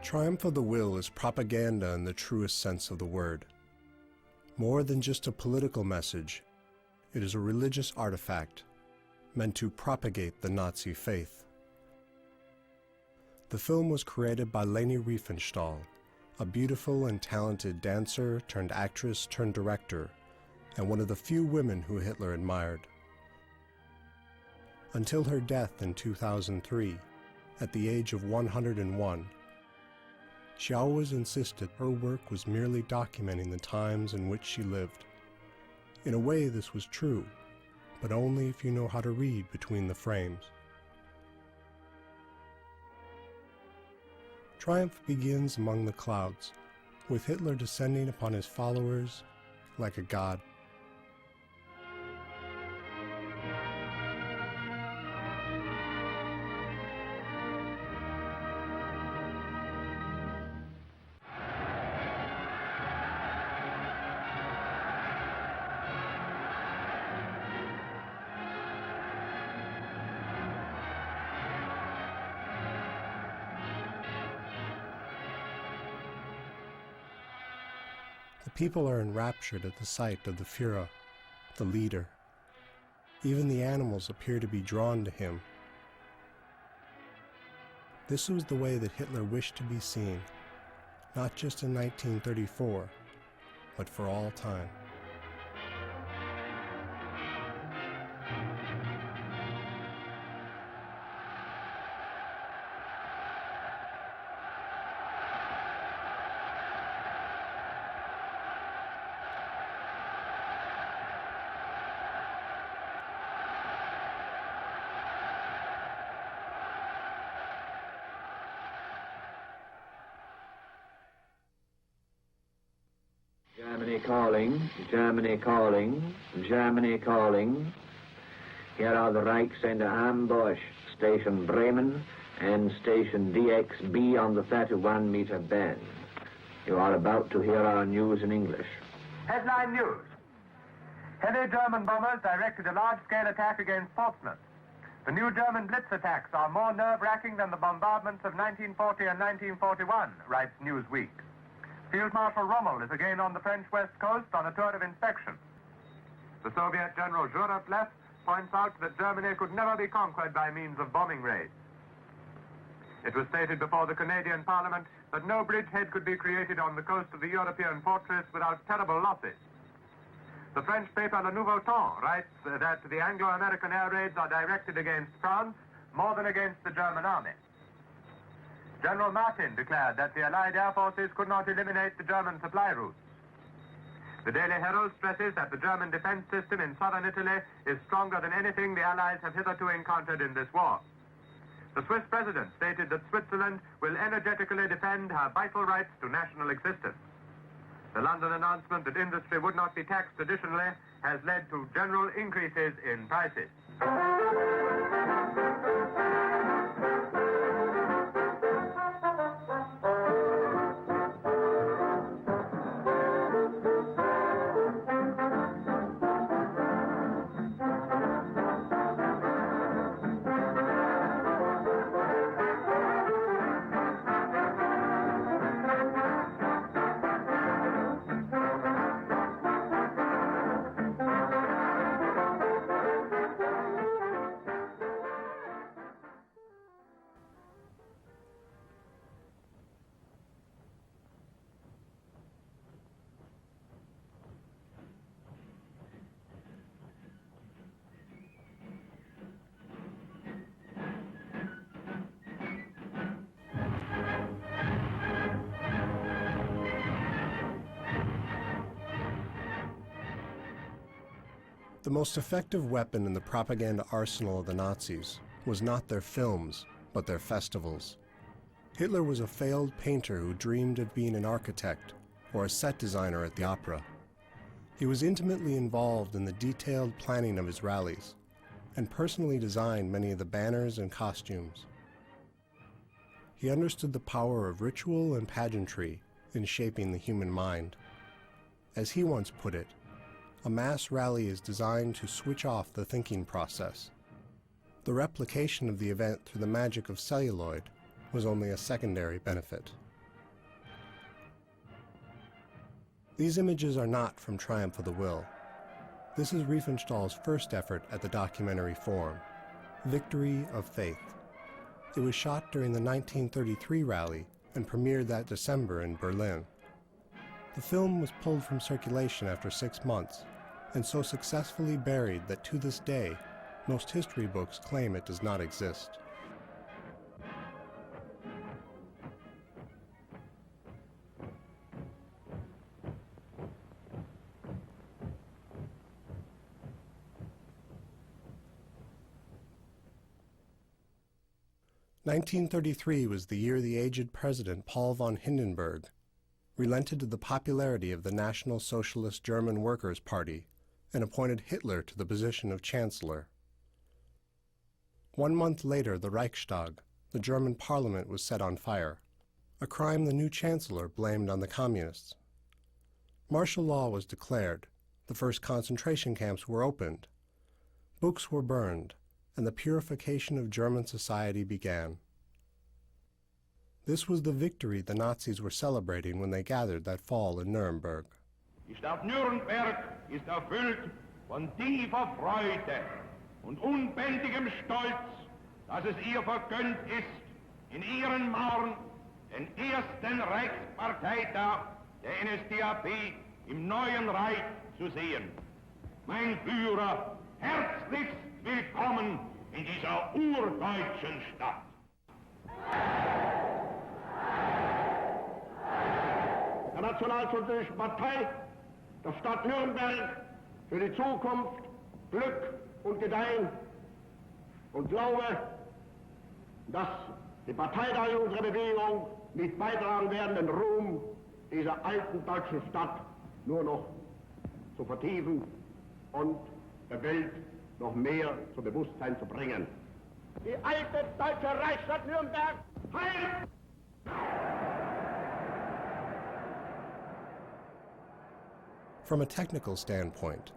Triumph of the Will is propaganda in the truest sense of the word. More than just a political message, it is a religious artifact meant to propagate the Nazi faith. The film was created by Leni Riefenstahl, a beautiful and talented dancer turned actress turned director, and one of the few women who Hitler admired. Until her death in 2003, at the age of 101, she always insisted her work was merely documenting the times in which she lived. In a way, this was true, but only if you know how to read between the frames. Triumph begins among the clouds, with Hitler descending upon his followers like a god. The people are enraptured at the sight of the Führer, the leader. Even the animals appear to be drawn to him. This was the way that Hitler wished to be seen, not just in 1934, but for all time. Germany calling, Germany calling, Germany calling. Here are the Reichs under ambush, Station Bremen and Station DXB on the 31-meter band. You are about to hear our news in English. Headline news. Heavy German bombers directed a large-scale attack against Portsmouth. The new German Blitz attacks are more nerve-wracking than the bombardments of 1940 and 1941, writes Newsweek. Field Marshal Rommel is again on the French west coast on a tour of inspection. The Soviet General Zhurablev points out that Germany could never be conquered by means of bombing raids. It was stated before the Canadian Parliament that no bridgehead could be created on the coast of the European fortress without terrible losses. The French paper Le Nouveau Temps writes that the Anglo-American air raids are directed against France more than against the German army. General Martin declared that the Allied air forces could not eliminate the German supply routes. The Daily Herald stresses that the German defense system in southern Italy is stronger than anything the Allies have hitherto encountered in this war. The Swiss president stated that Switzerland will energetically defend her vital rights to national existence. The London announcement that industry would not be taxed additionally has led to general increases in prices. The most effective weapon in the propaganda arsenal of the Nazis was not their films, but their festivals. Hitler was a failed painter who dreamed of being an architect or a set designer at the opera. He was intimately involved in the detailed planning of his rallies and personally designed many of the banners and costumes. He understood the power of ritual and pageantry in shaping the human mind. As he once put it, a mass rally is designed to switch off the thinking process. The replication of the event through the magic of celluloid was only a secondary benefit. These images are not from Triumph of the Will. This is Riefenstahl's first effort at the documentary form, Victory of Faith. It was shot during the 1933 rally and premiered that December in Berlin. The film was pulled from circulation after 6 months and so successfully buried that to this day, most history books claim it does not exist. "1933 was the year the aged President Paul von Hindenburg relented to the popularity of the National Socialist German Workers' Party and appointed Hitler to the position of Chancellor. 1 month later, the Reichstag, the German parliament, was set on fire, a crime the new Chancellor blamed on the Communists. Martial law was declared, the first concentration camps were opened, books were burned, and the purification of German society began. This was the victory the Nazis were celebrating when they gathered that fall in Nuremberg. Die Stadt Nürnberg ist erfüllt von tiefer Freude und unbändigem Stolz, dass es ihr vergönnt ist, in ihren Mauern den ersten Reichsparteitag der NSDAP im neuen Reich zu sehen. Mein Führer, herzlichst willkommen in dieser urdeutschen Stadt. Der Nationalsozialistischen Partei der Stadt Nürnberg für die Zukunft Glück und Gedeihen und glaube, dass die Parteiteile unserer Bewegung mit beitragen werden, den Ruhm dieser alten deutschen Stadt nur noch zu vertiefen und der Welt noch mehr zum Bewusstsein zu bringen. Die alte deutsche Reichsstadt Nürnberg heil! From a technical standpoint,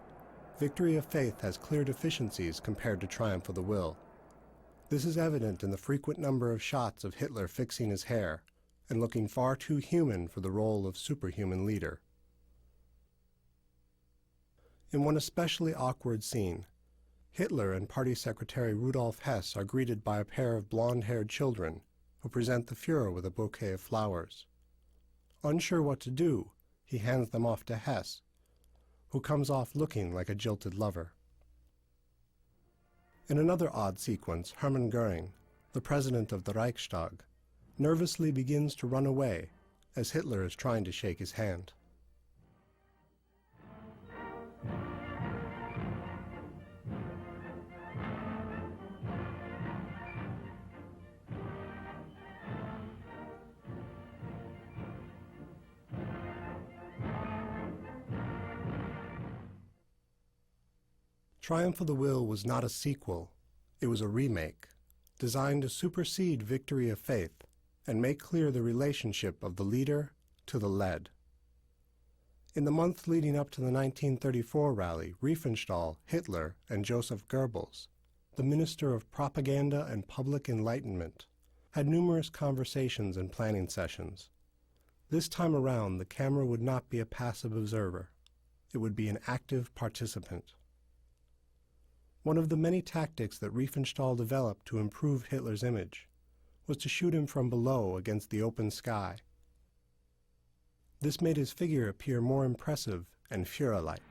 Victory of Faith has clear deficiencies compared to Triumph of the Will. This is evident in the frequent number of shots of Hitler fixing his hair and looking far too human for the role of superhuman leader. In one especially awkward scene, Hitler and Party Secretary Rudolf Hess are greeted by a pair of blonde-haired children who present the Führer with a bouquet of flowers. Unsure what to do, he hands them off to Hess, who comes off looking like a jilted lover. In another odd sequence, Hermann Göring, the president of the Reichstag, nervously begins to run away as Hitler is trying to shake his hand. Triumph of the Will was not a sequel, it was a remake, designed to supersede Victory of Faith and make clear the relationship of the leader to the led. In the month leading up to the 1934 rally, Riefenstahl, Hitler, and Joseph Goebbels, the Minister of Propaganda and Public Enlightenment, had numerous conversations and planning sessions. This time around, the camera would not be a passive observer. It would be an active participant. One of the many tactics that Riefenstahl developed to improve Hitler's image was to shoot him from below against the open sky. This made his figure appear more impressive and Führer-like.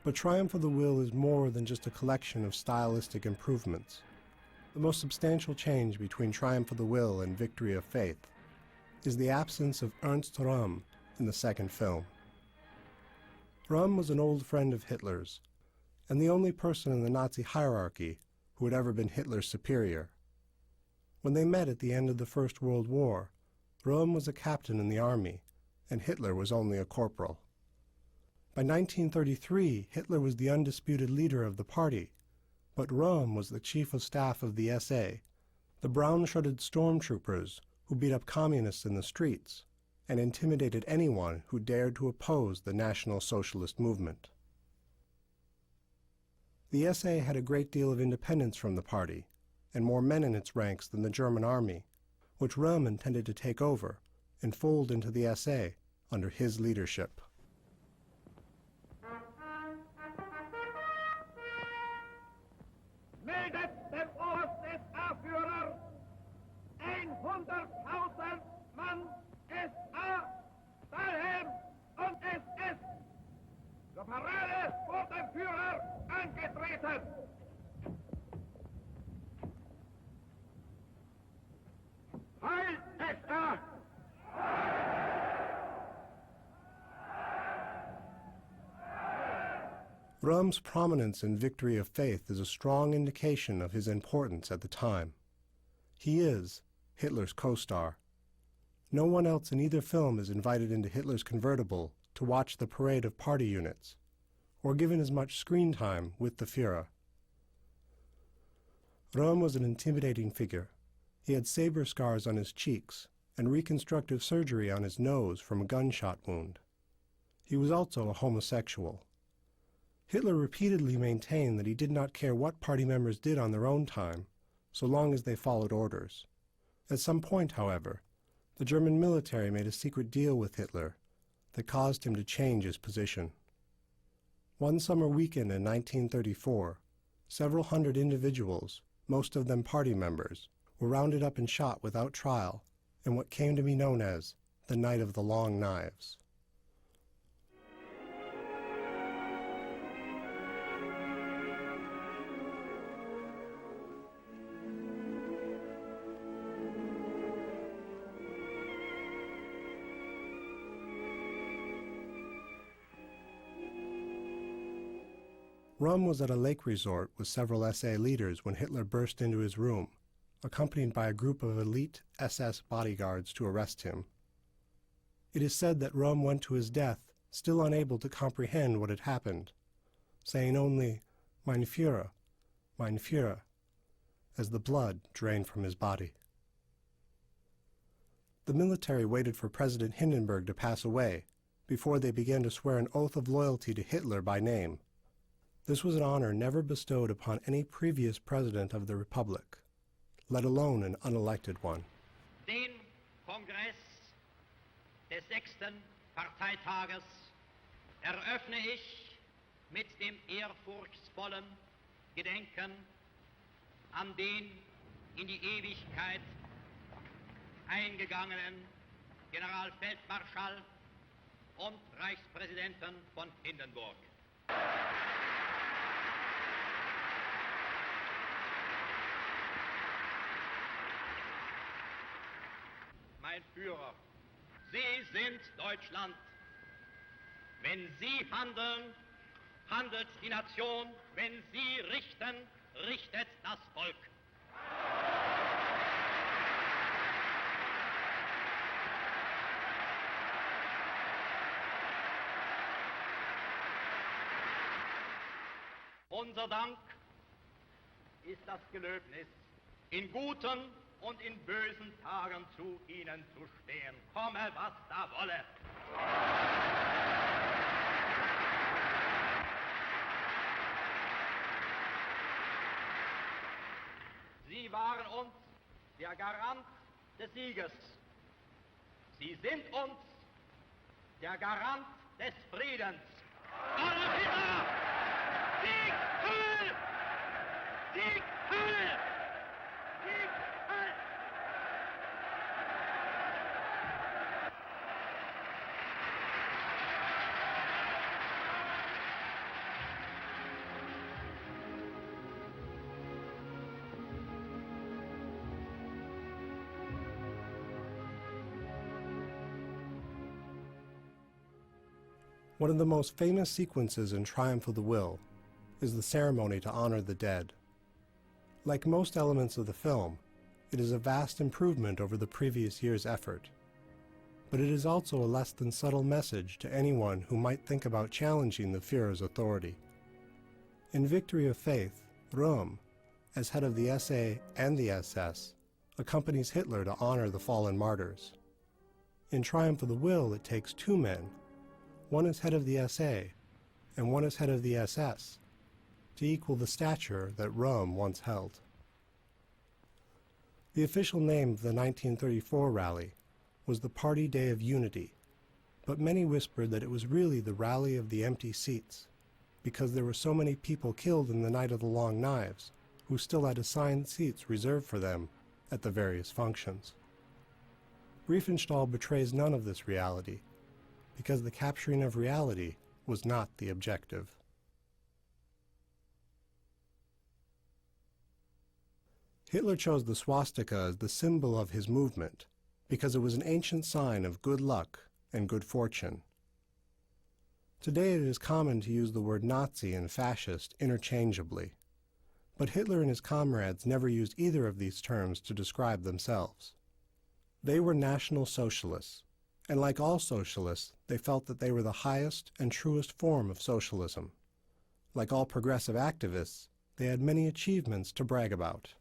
But Triumph of the Will is more than just a collection of stylistic improvements. The most substantial change between Triumph of the Will and Victory of Faith is the absence of Ernst Röhm in the second film. Röhm was an old friend of Hitler's, and the only person in the Nazi hierarchy who had ever been Hitler's superior. When they met at the end of the First World War, Röhm was a captain in the army, and Hitler was only a corporal. By 1933, Hitler was the undisputed leader of the party, but Röhm was the chief of staff of the SA, The brown-shirted stormtroopers who beat up communists in the streets and intimidated anyone who dared to oppose the National Socialist movement. The SA had a great deal of independence from the party, and more men in its ranks than the German army, which Röhm intended to take over and fold into the SA under his leadership. Meldet dem OSSA-Führer 100.000 Mann SA, Daheim und SS zur Parade vor dem Führer angetreten. Heil SA! Röhm's prominence in Victory of Faith is a strong indication of his importance at the time. He is Hitler's co-star. No one else in either film is invited into Hitler's convertible to watch the parade of party units, or given as much screen time with the Führer. Röhm was an intimidating figure. He had saber scars on his cheeks and reconstructive surgery on his nose from a gunshot wound. He was also a homosexual. Hitler repeatedly maintained that he did not care what party members did on their own time, so long as they followed orders. At some point, however, the German military made a secret deal with Hitler that caused him to change his position. One summer weekend in 1934, several hundred individuals, most of them party members, were rounded up and shot without trial in what came to be known as the Night of the Long Knives. Röhm was at a lake resort with several SA leaders when Hitler burst into his room, accompanied by a group of elite SS bodyguards to arrest him. It is said that Röhm went to his death still unable to comprehend what had happened, saying only, mein Führer, as the blood drained from his body. The military waited for President Hindenburg to pass away before they began to swear an oath of loyalty to Hitler by name. This was an honor never bestowed upon any previous president of the Republic, let alone an unelected one. Den Kongress des 6. Parteitages eröffne ich mit dem ehrfurchtsvollen Gedenken an den in die Ewigkeit eingegangenen Generalfeldmarschall und Reichspräsidenten von Hindenburg. Mein Führer, Sie sind Deutschland. Wenn Sie handeln, handelt die Nation. Wenn Sie richten, richtet das Volk. Unser Dank ist das Gelöbnis, in guten und in bösen Tagen zu Ihnen zu stehen, komme was da wolle. Sie waren uns der Garant des Sieges. Sie sind uns der Garant des Friedens. Adolf Hitler! Sieg Heil! Sieg Heil! Sieg Heil! One of the most famous sequences in Triumph of the Will is the ceremony to honor the dead. Like most elements of the film, it is a vast improvement over the previous year's effort. But it is also a less than subtle message to anyone who might think about challenging the Führer's authority. In Victory of Faith, Röhm, as head of the SA and the SS, accompanies Hitler to honor the fallen martyrs. In Triumph of the Will, it takes two men, one as head of the SA and one as head of the SS, to equal the stature that Röhm once held. The official name of the 1934 rally was the Party Day of Unity, but many whispered that it was really the Rally of the Empty Seats, because there were so many people killed in the Night of the Long Knives who still had assigned seats reserved for them at the various functions. Riefenstahl betrays none of this reality, because the capturing of reality was not the objective. Hitler chose the swastika as the symbol of his movement because it was an ancient sign of good luck and good fortune. Today it is common to use the word Nazi and fascist interchangeably, but Hitler and his comrades never used either of these terms to describe themselves. They were National Socialists, and like all socialists, they felt that they were the highest and truest form of socialism. Like all progressive activists, they had many achievements to brag about.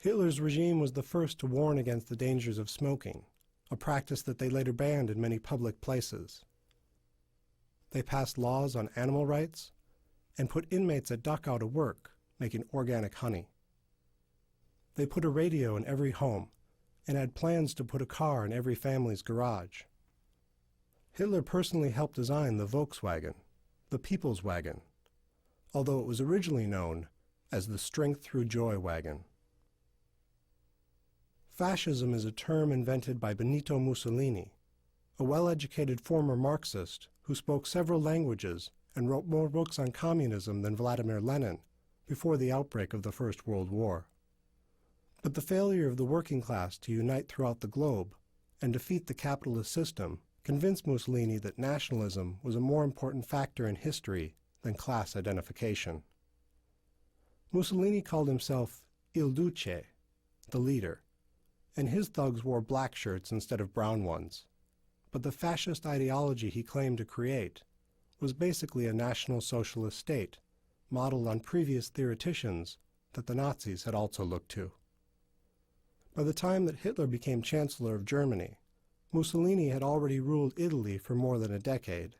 Hitler's regime was the first to warn against the dangers of smoking, a practice that they later banned in many public places. They passed laws on animal rights and put inmates at Dachau to work, making organic honey. They put a radio in every home and had plans to put a car in every family's garage. Hitler personally helped design the Volkswagen, the People's Wagon, although it was originally known as the Strength Through Joy Wagon. Fascism is a term invented by Benito Mussolini, a well-educated former Marxist who spoke several languages and wrote more books on communism than Vladimir Lenin before the outbreak of the First World War. But the failure of the working class to unite throughout the globe and defeat the capitalist system convinced Mussolini that nationalism was a more important factor in history than class identification. Mussolini called himself Il Duce, the leader, and his thugs wore black shirts instead of brown ones. But the fascist ideology he claimed to create was basically a National Socialist state, modeled on previous theoreticians that the Nazis had also looked to. By the time that Hitler became Chancellor of Germany, Mussolini had already ruled Italy for more than a decade,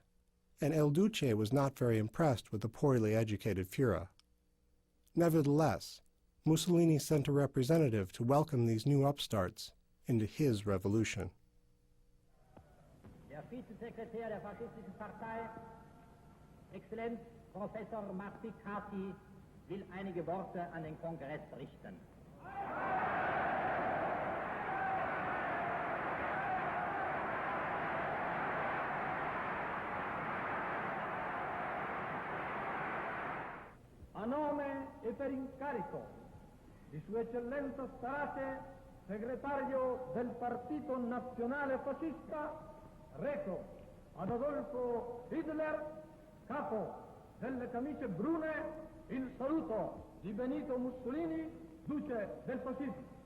and El Duce was not very impressed with the poorly educated Führer. Nevertheless, Mussolini sent a representative to welcome these new upstarts into his revolution. Der Vizesekretär der faschistischen Partei, Exzellenz Professor Marticati, will einige Worte an den Kongress richten. A nome e per incarico di Sua Eccellenza Starate, segretario del Partito Nazionale Fascista, reco ad Adolfo Hitler, capo delle camicie brune, il saluto di Benito Mussolini, duce del fascismo.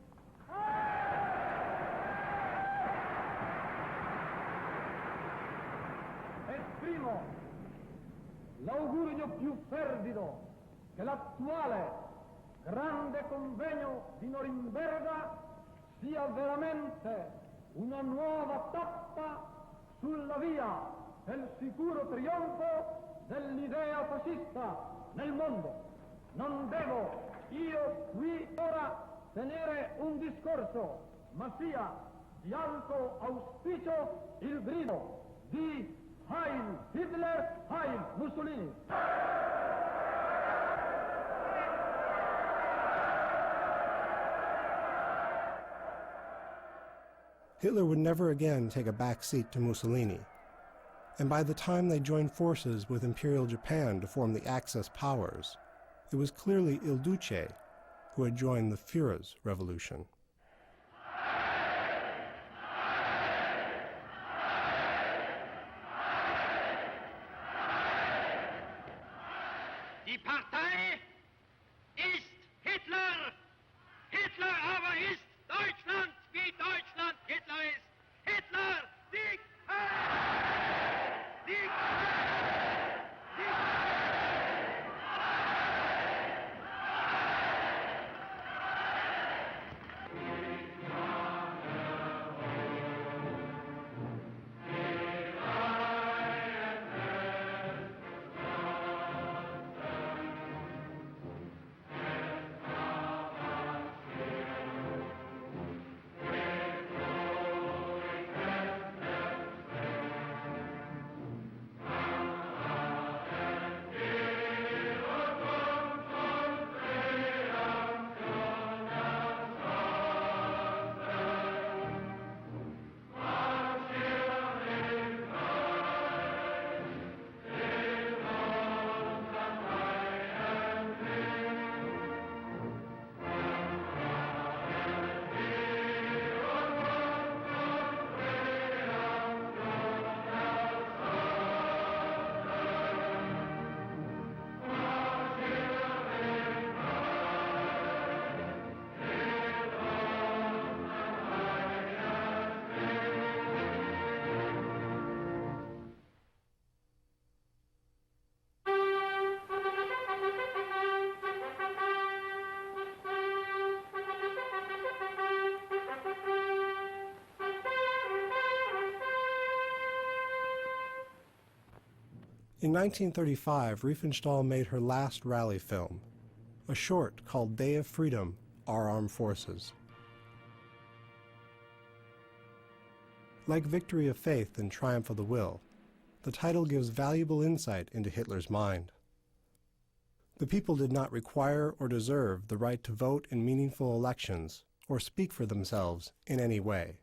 Esprimo l'augurio più fervido che l'attuale grande convegno di Norimberga sia veramente una nuova tappa sulla via del sicuro trionfo dell'idea fascista nel mondo. Non devo io qui ora tenere un discorso, ma sia di alto auspicio il grido di Heil Hitler, Heil Mussolini. Hitler would never again take a back seat to Mussolini, and by the time they joined forces with Imperial Japan to form the Axis powers, it was clearly Il Duce who had joined the Führer's revolution. Die Partei ist Hitler. Hitler aber ist Deutschland, wie Deutschland Hitler ist. Hitler, Sieg! Sieg! Sieg! In 1935, Riefenstahl made her last rally film, a short called Day of Freedom, Our Armed Forces. Like Victory of Faith and Triumph of the Will, the title gives valuable insight into Hitler's mind. The people did not require or deserve the right to vote in meaningful elections or speak for themselves in any way.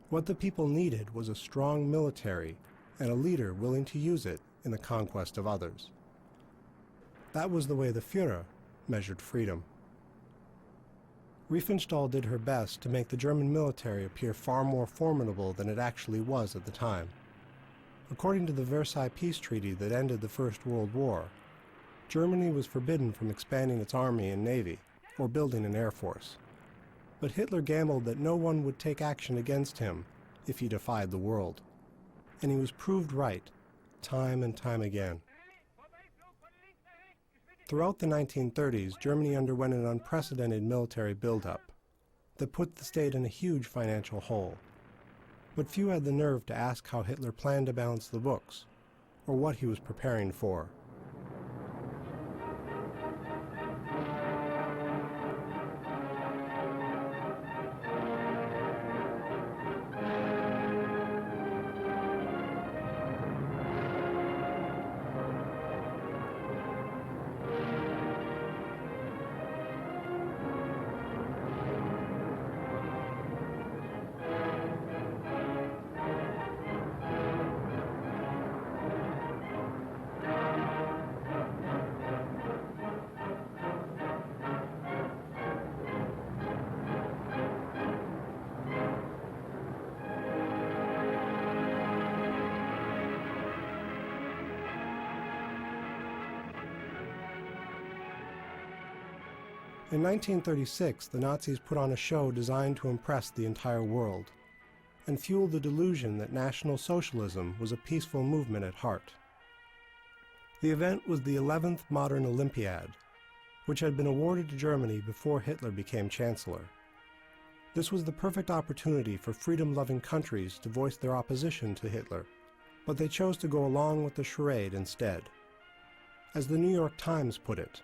What the people needed was a strong military and a leader willing to use it in the conquest of others. That was the way the Führer measured freedom. Riefenstahl did her best to make the German military appear far more formidable than it actually was at the time. According to the Versailles Peace Treaty that ended the First World War, Germany was forbidden from expanding its army and navy or building an air force. But Hitler gambled that no one would take action against him if he defied the world. And he was proved right, time and time again. Throughout the 1930s, Germany underwent an unprecedented military buildup that put the state in a huge financial hole. But few had the nerve to ask how Hitler planned to balance the books, or what he was preparing for. In 1936, the Nazis put on a show designed to impress the entire world and fuel the delusion that National Socialism was a peaceful movement at heart. The event was the 11th Modern Olympiad, which had been awarded to Germany before Hitler became Chancellor. This was the perfect opportunity for freedom-loving countries to voice their opposition to Hitler, but they chose to go along with the charade instead. As the New York Times put it,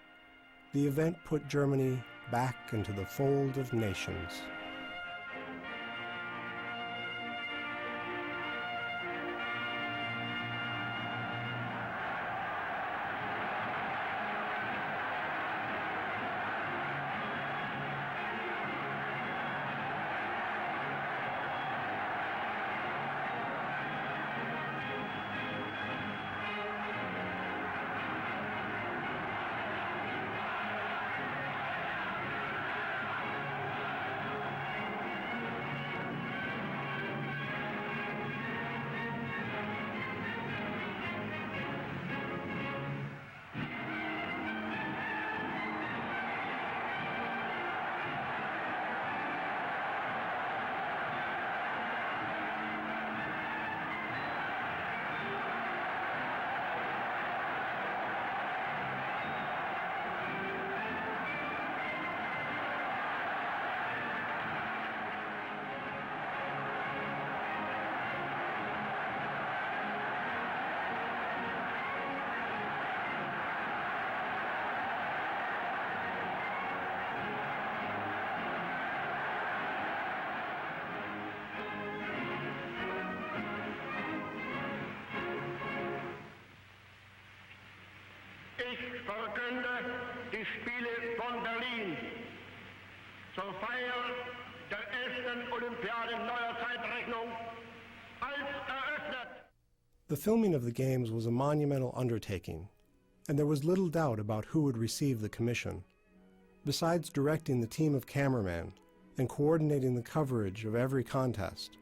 the event put Germany back into the fold of nations. Ich verkünde die Spiele von Berlin zur Feier der ersten Olympiade neuer Zeitrechnung als eröffnet. The filming of the Games was a monumental undertaking, and there was little doubt about who would receive the commission. Besides directing the team of cameramen and coordinating the coverage of every contest,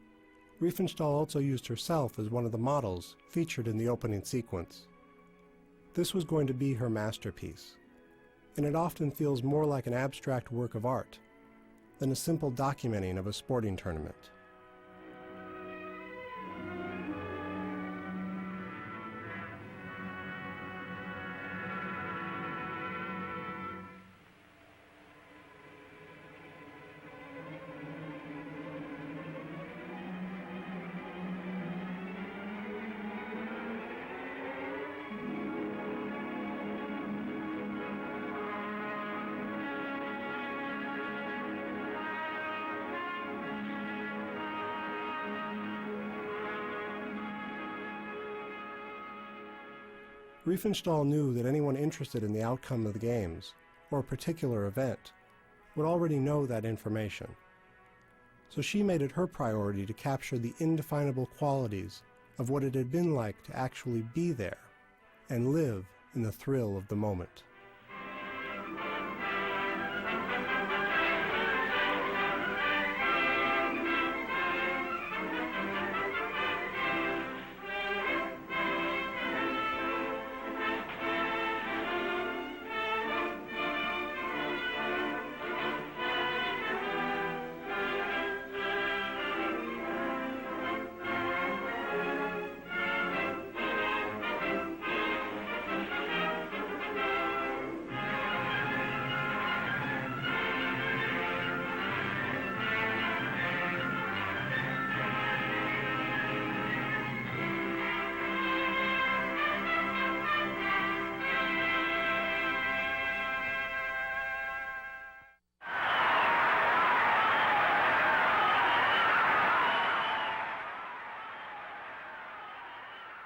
Riefenstahl also used herself as one of the models featured in the opening sequence. This was going to be her masterpiece, and it often feels more like an abstract work of art than a simple documenting of a sporting tournament. Riefenstahl knew that anyone interested in the outcome of the games, or a particular event, would already know that information. So she made it her priority to capture the indefinable qualities of what it had been like to actually be there and live in the thrill of the moment.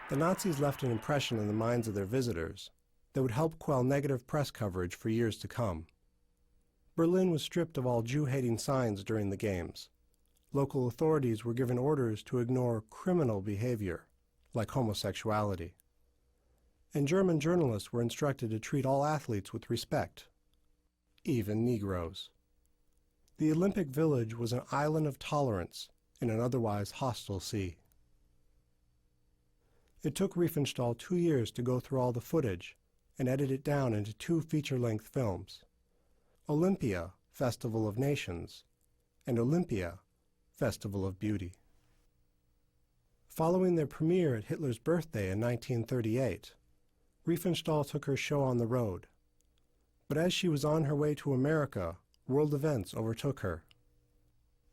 The Nazis left an impression in the minds of their visitors that would help quell negative press coverage for years to come. Berlin was stripped of all Jew-hating signs during the games. Local authorities were given orders to ignore criminal behavior, like homosexuality. And German journalists were instructed to treat all athletes with respect, even Negroes. The Olympic Village was an island of tolerance in an otherwise hostile sea. It took Riefenstahl 2 years to go through all the footage and edit it down into 2 feature-length films, Olympia, Festival of Nations, and Olympia, Festival of Beauty. Following their premiere at Hitler's birthday in 1938, Riefenstahl took her show on the road. But as she was on her way to America, world events overtook her.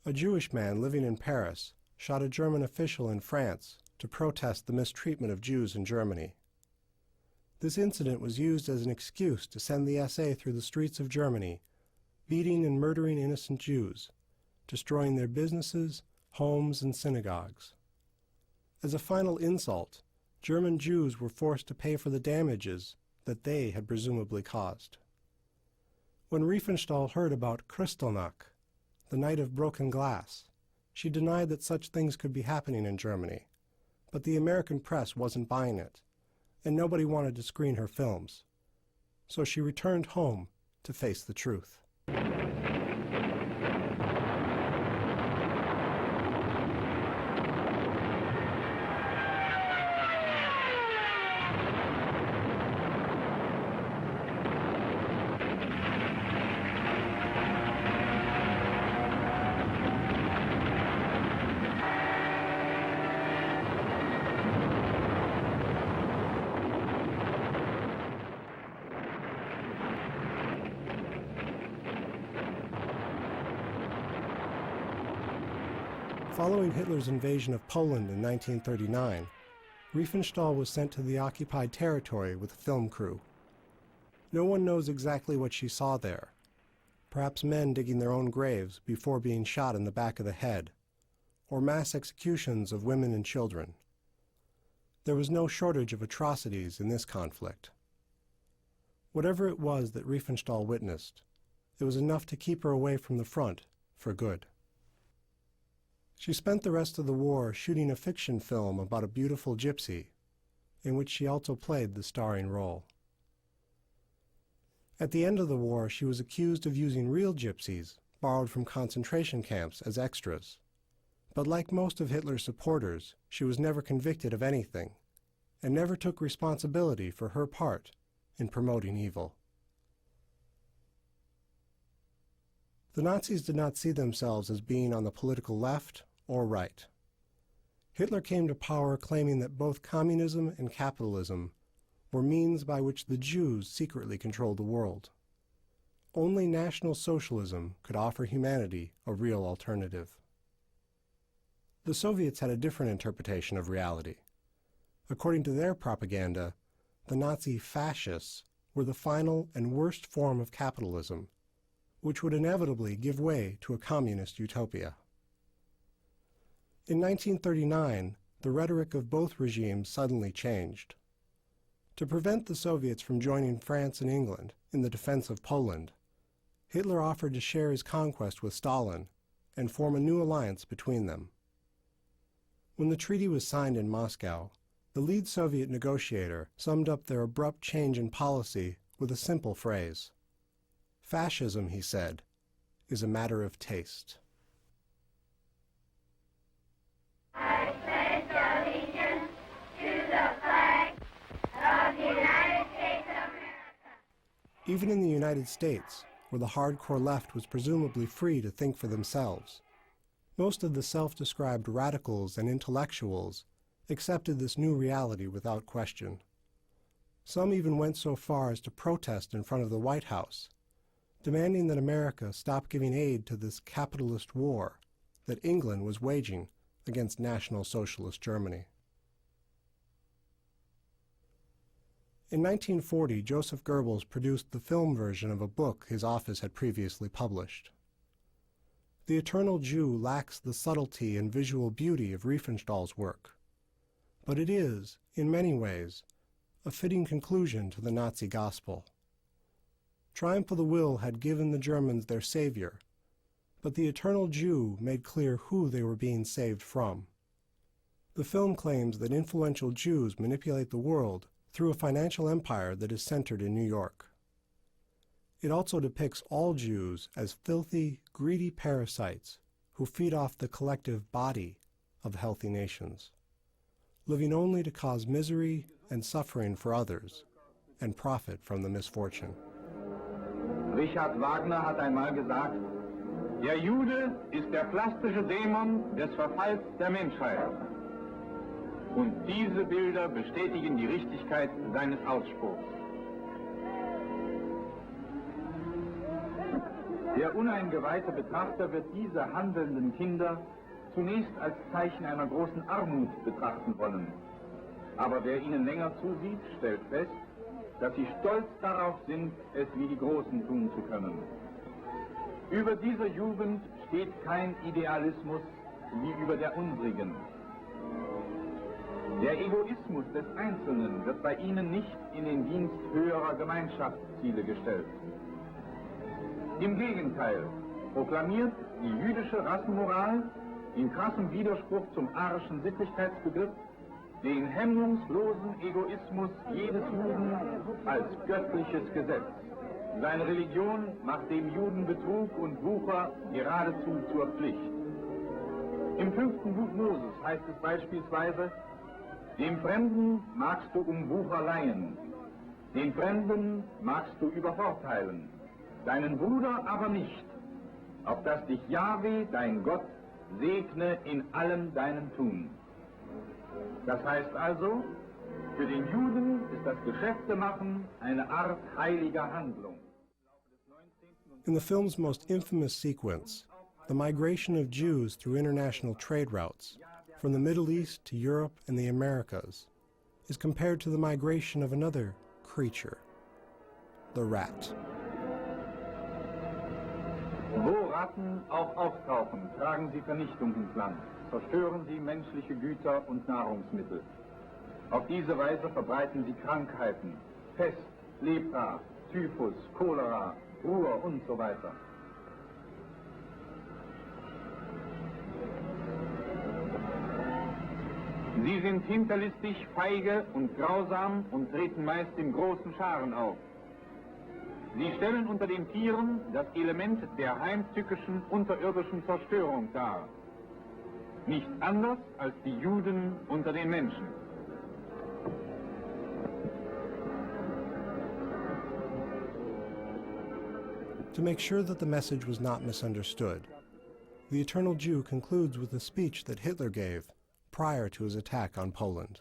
A Jewish man living in Paris shot a German official in France to protest the mistreatment of Jews in Germany. This incident was used as an excuse to send the SA through the streets of Germany, beating and murdering innocent Jews, destroying their businesses, homes, and synagogues. As a final insult, German Jews were forced to pay for the damages that they had presumably caused. When Riefenstahl heard about Kristallnacht, the night of broken glass, she denied that such things could be happening in Germany. But the American press wasn't buying it, and nobody wanted to screen her films. So she returned home to face the truth. Following Hitler's invasion of Poland in 1939, Riefenstahl was sent to the occupied territory with a film crew. No one knows exactly what she saw there. Perhaps men digging their own graves before being shot in the back of the head, or mass executions of women and children. There was no shortage of atrocities in this conflict. Whatever it was that Riefenstahl witnessed, it was enough to keep her away from the front for good. She spent the rest of the war shooting a fiction film about a beautiful gypsy, in which she also played the starring role. At the end of the war, she was accused of using real gypsies borrowed from concentration camps as extras. But like most of Hitler's supporters, she was never convicted of anything, and never took responsibility for her part in promoting evil. The Nazis did not see themselves as being on the political left or right. Hitler came to power claiming that both communism and capitalism were means by which the Jews secretly controlled the world. Only National Socialism could offer humanity a real alternative. The Soviets had a different interpretation of reality. According to their propaganda, the Nazi fascists were the final and worst form of capitalism, which would inevitably give way to a communist utopia. In 1939, the rhetoric of both regimes suddenly changed. To prevent the Soviets from joining France and England in the defense of Poland, Hitler offered to share his conquest with Stalin and form a new alliance between them. When the treaty was signed in Moscow, the lead Soviet negotiator summed up their abrupt change in policy with a simple phrase. Fascism, he said, is a matter of taste. I pledge allegiance to the flag of the United States of America. Even in the United States, where the hardcore left was presumably free to think for themselves, most of the self-described radicals and intellectuals accepted this new reality without question. Some even went so far as to protest in front of the White House, demanding that America stop giving aid to this capitalist war that England was waging against National Socialist Germany. In 1940, Joseph Goebbels produced the film version of a book his office had previously published. The Eternal Jew lacks the subtlety and visual beauty of Riefenstahl's work, but it is, in many ways, a fitting conclusion to the Nazi gospel. Triumph of the Will had given the Germans their savior, but the Eternal Jew made clear who they were being saved from. The film claims that influential Jews manipulate the world through a financial empire that is centered in New York. It also depicts all Jews as filthy, greedy parasites who feed off the collective body of healthy nations, living only to cause misery and suffering for others and profit from the misfortune. Richard Wagner hat einmal gesagt, der Jude ist der plastische Dämon des Verfalls der Menschheit. Und diese Bilder bestätigen die Richtigkeit seines Ausspruchs. Der uneingeweihte Betrachter wird diese handelnden Kinder zunächst als Zeichen einer großen Armut betrachten wollen. Aber wer ihnen länger zusieht, stellt fest, dass sie stolz darauf sind, es wie die Großen tun zu können. Über dieser Jugend steht kein Idealismus wie über der unsrigen. Der Egoismus des Einzelnen wird bei ihnen nicht in den Dienst höherer Gemeinschaftsziele gestellt. Im Gegenteil proklamiert die jüdische Rassenmoral in krassem Widerspruch zum arischen Sittlichkeitsbegriff den hemmungslosen Egoismus jedes Juden als göttliches Gesetz. Seine Religion macht dem Juden Betrug und Wucher geradezu zur Pflicht. Im 5. Buch Moses heißt es beispielsweise, dem Fremden magst du um Wucher leihen, den Fremden magst du übervorteilen, deinen Bruder aber nicht, auf dass dich Jahwe, dein Gott, segne in allem deinem Tun. Das heißt also, für den Juden ist das Geschäftemachen eine Art heiliger Handlung. In the film's most infamous sequence, the migration of Jews through international trade routes from the Middle East to Europe and the Americas is compared to the migration of another creature, the rat. Wo Ratten auch auftauchen, tragen sie Vernichtung ins Land, zerstören sie menschliche Güter und Nahrungsmittel. Auf diese Weise verbreiten sie Krankheiten, Pest, Lepra, Typhus, Cholera, Ruhr und so weiter. Sie sind hinterlistig, feige und grausam und treten meist in großen Scharen auf. Sie stellen unter den Tieren das Element der heimtückischen unterirdischen Zerstörung dar. Nicht anders als die Juden unter den Menschen. To make sure that the message was not misunderstood, the Eternal Jew concludes with a speech that Hitler gave prior to his attack on Poland.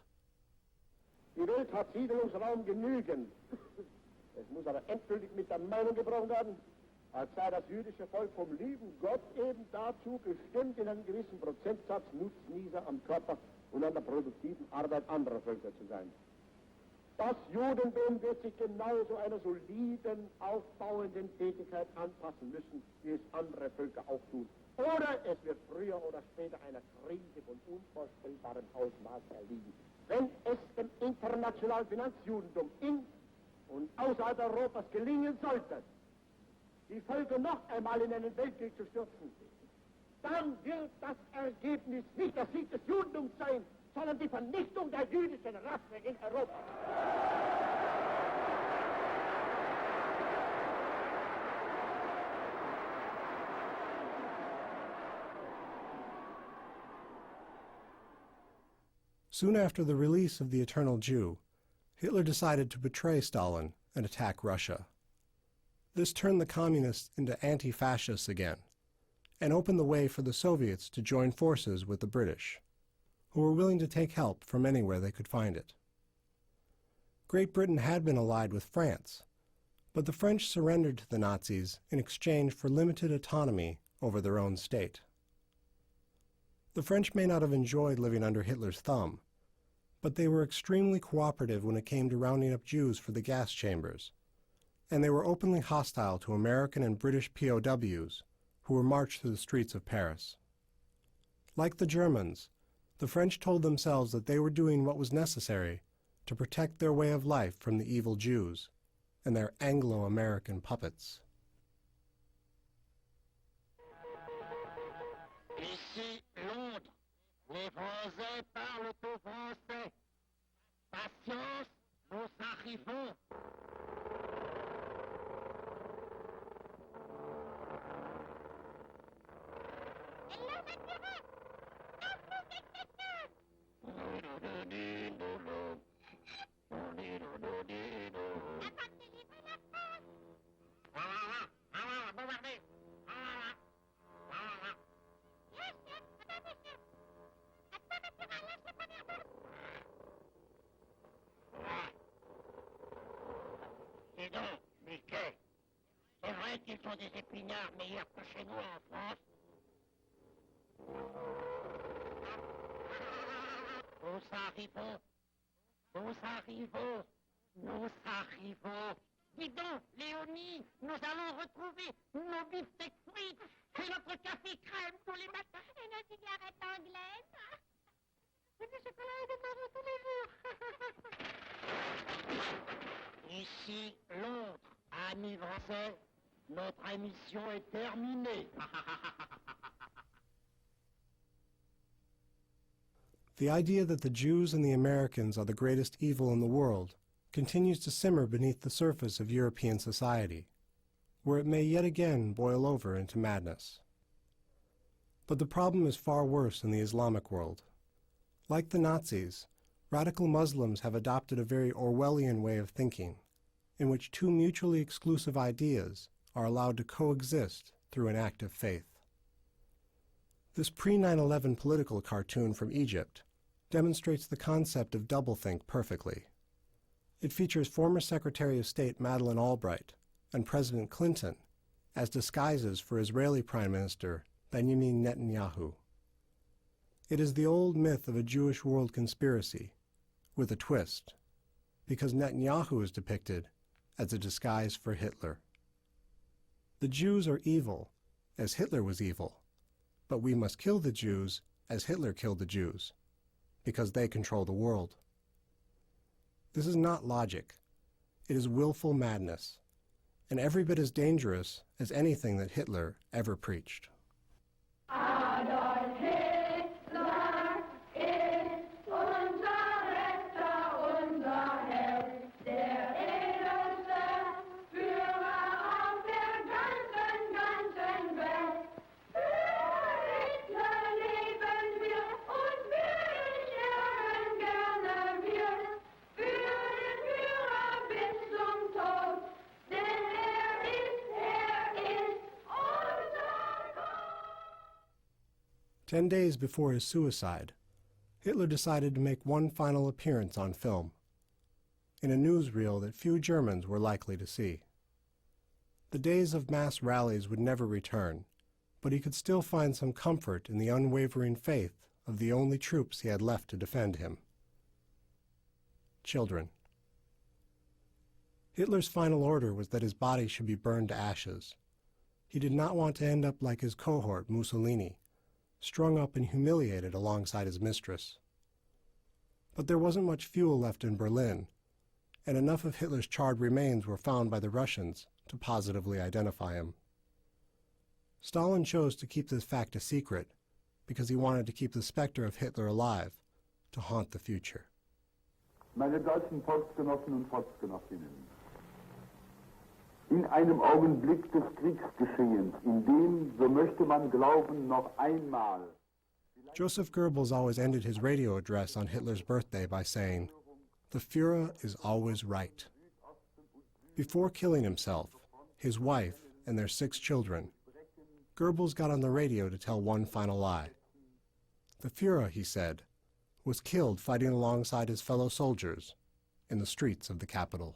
Die Welt hat Siedlungsraum genügend. Es muss aber endgültig mit der Meinung gebrochen werden, als sei das jüdische Volk vom lieben Gott eben dazu bestimmt, in einem gewissen Prozentsatz Nutznießer am Körper und an der produktiven Arbeit anderer Völker zu sein. Das Judentum wird sich genauso einer soliden, aufbauenden Tätigkeit anpassen müssen, wie es andere Völker auch tun. Oder es wird früher oder später einer Krise von unvorstellbarem Ausmaß erliegen. Wenn es dem internationalen Finanzjudentum in und außerhalb Europas gelingen sollte, die Völker noch einmal in einen Weltkrieg zu stürzen, dann wird das Ergebnis nicht der Sieg des Judentums sein, sondern die Vernichtung der jüdischen Rasse in Europa. Soon after the release of the Eternal Jew, Hitler decided to betray Stalin and attack Russia. This turned the communists into anti-fascists again, and opened the way for the Soviets to join forces with the British, who were willing to take help from anywhere they could find it. Great Britain had been allied with France, but the French surrendered to the Nazis in exchange for limited autonomy over their own state. The French may not have enjoyed living under Hitler's thumb, but they were extremely cooperative when it came to rounding up Jews for the gas chambers, and they were openly hostile to American and British POWs who were marched through the streets of Paris. Like the Germans, the French told themselves that they were doing what was necessary to protect their way of life from the evil Jews and their Anglo-American puppets. Ici Londres, les Français parlent au français. Patience, nous arrivons. Dis donc, Mickey, c'est vrai qu'ils sont des épinards meilleurs que chez nous en France? Nous arrivons, nous arrivons, nous arrivons. Dis donc, Léonie, nous allons retrouver nos beefsteaks frites et notre café crème tous les matins. Et nos cigarettes anglaises. Et du chocolat et des marrons tous les jours. Ici, Londres, amis français, notre émission est terminée. The idea that the Jews and the Americans are the greatest evil in the world continues to simmer beneath the surface of European society, where it may yet again boil over into madness. But the problem is far worse in the Islamic world. Like the Nazis, radical Muslims have adopted a very Orwellian way of thinking, in which two mutually exclusive ideas are allowed to coexist through an act of faith. This pre-9/11 political cartoon from Egypt demonstrates the concept of doublethink perfectly. It features former Secretary of State Madeleine Albright and President Clinton as disguises for Israeli Prime Minister Benjamin Netanyahu. It is the old myth of a Jewish world conspiracy, with a twist, because Netanyahu is depicted as a disguise for Hitler. The Jews are evil, as Hitler was evil, but we must kill the Jews as Hitler killed the Jews, because they control the world. This is not logic. It is willful madness, and every bit as dangerous as anything that Hitler ever preached. Adolf Hitler ist unser Retter, unser Held, der edelste Führer auf der ganzen Welt. Für Hitler leben wir und wir sterben gerne wir. Für den Führer bis zum Tod, denn er ist unser Gott. 10 days before his suicide, Hitler decided to make one final appearance on film, in a newsreel that few Germans were likely to see. The days of mass rallies would never return, but he could still find some comfort in the unwavering faith of the only troops he had left to defend him: children. Hitler's final order was that his body should be burned to ashes. He did not want to end up like his cohort, Mussolini, strung up and humiliated alongside his mistress. But there wasn't much fuel left in Berlin, and enough of Hitler's charred remains were found by the Russians to positively identify him. Stalin chose to keep this fact a secret because he wanted to keep the specter of Hitler alive to haunt the future. Meine deutschen Volksgenossen und Volksgenossinnen, in einem Augenblick des Kriegsgeschehens, in dem, so möchte man glauben, noch einmal. Joseph Goebbels always ended his radio address on Hitler's birthday by saying, "The Führer is always right." Before killing himself, his wife, and their 6 children, Goebbels got on the radio to tell one final lie. The Führer, he said, was killed fighting alongside his fellow soldiers in the streets of the capital.